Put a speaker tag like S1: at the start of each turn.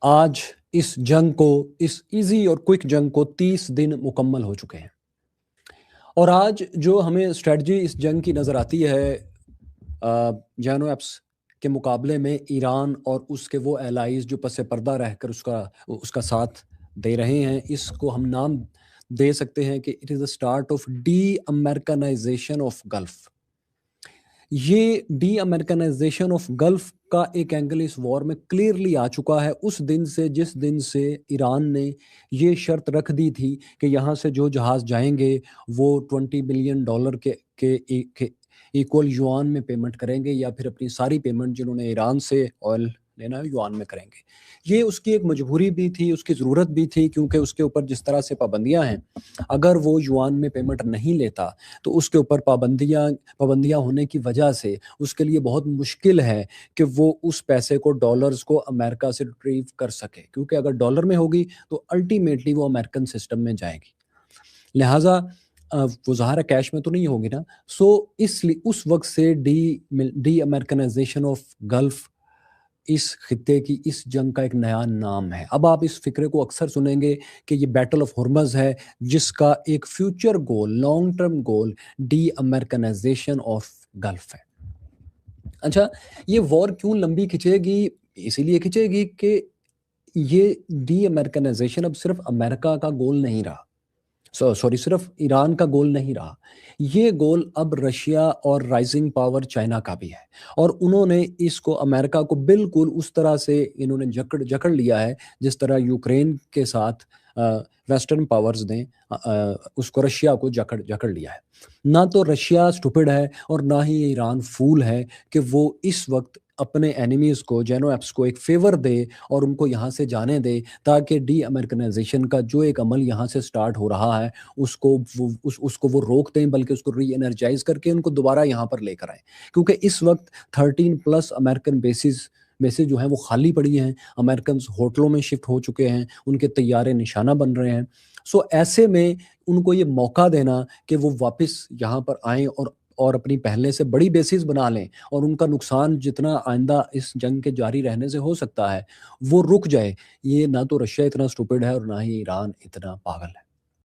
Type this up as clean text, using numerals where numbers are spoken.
S1: آج اس جنگ کو، اس ایزی اور کوئک جنگ کو 30 دن مکمل ہو چکے ہیں، اور آج جو ہمیں اسٹریٹجی اس جنگ کی نظر آتی ہے جینو ایپس کے مقابلے میں، ایران اور اس کے وہ الائیز جو پس پردہ رہ کر اس کا ساتھ دے رہے ہیں، اس کو ہم نام دے سکتے ہیں کہ it is the start of de Americanization of Gulf. یہ ڈی امریکنائزیشن آف گلف کا ایک اینگل اس وار میں کلیئرلی آ چکا ہے اس دن سے، جس دن سے ایران نے یہ شرط رکھ دی تھی کہ یہاں سے جو جہاز جائیں گے وہ $20 بلین کے ایکول یوان میں پیمنٹ کریں گے، یا پھر اپنی ساری پیمنٹ جنہوں نے ایران سے آئل لینا ہے یوان میں کریں گے۔ یہ اس کی ایک مجبوری بھی تھی، اس کی ضرورت بھی تھی، کیونکہ اس کے اوپر جس طرح سے پابندیاں ہیں، اگر وہ یوان میں پیمنٹ نہیں لیتا تو اس کے اوپر پابندیاں ہونے کی وجہ سے اس کے لیے بہت مشکل ہے کہ وہ اس پیسے کو، ڈالرز کو، امریکہ سے ریٹریو کر سکے، کیونکہ اگر ڈالر میں ہوگی تو الٹیمیٹلی وہ امریکن سسٹم میں جائے گی، لہٰذا وہ ظاہر ہے کیش میں تو نہیں ہوگی نا۔ سو اس لیے اس وقت سے ڈی امریکنائزیشن آف گلف اس خطے کی، اس جنگ کا ایک نیا نام ہے۔ اب آپ اس فکرے کو اکثر سنیں گے کہ یہ بیٹل آف ہرمز ہے، جس کا ایک future goal, long term goal de Americanization of Gulf ہے۔ اچھا، یہ وار کیوں لمبی کھچے گی؟ اسی لیے کھچے گی کہ یہ ڈی امریکنائزیشن اب صرف امریکہ کا گول نہیں رہا، صرف ایران کا گول نہیں رہا، یہ گول اب رشیا اور رائزنگ پاور چائنا کا بھی ہے، اور انہوں نے اس کو، امریکہ کو بالکل اس طرح سے انہوں نے جکڑ لیا ہے جس طرح یوکرین کے ساتھ ویسٹرن پاورز نے اس کو، رشیا کو جکڑ لیا ہے۔ نہ تو رشیا سٹوپڈ ہے اور نہ ہی ایران فول ہے کہ وہ اس وقت اپنے اینیمیز کو، جینو ایپس کو ایک فیور دے اور ان کو یہاں سے جانے دے، تاکہ ڈی امریکنائزیشن کا جو ایک عمل یہاں سے سٹارٹ ہو رہا ہے اس کو وہ روک دیں، بلکہ اس کو ری انرجائز کر کے ان کو دوبارہ یہاں پر لے کر آئیں، کیونکہ اس وقت 13+ امریکن بیسز جو ہیں وہ خالی پڑی ہیں، امریکنز ہوٹلوں میں شفٹ ہو چکے ہیں، ان کے طیارے نشانہ بن رہے ہیں۔ سو ایسے میں ان کو یہ موقع دینا کہ وہ واپس یہاں پر آئیں اور اپنی پہلے سے بڑی بیسز بنا لیں، اور ان کا نقصان جتنا آئندہ اس جنگ کے جاری رہنے سے ہو سکتا ہے وہ رک جائے، یہ نہ تو رشیا اتنا سٹوپڈ ہے اور نہ ہی ایران اتنا پاگل ہے۔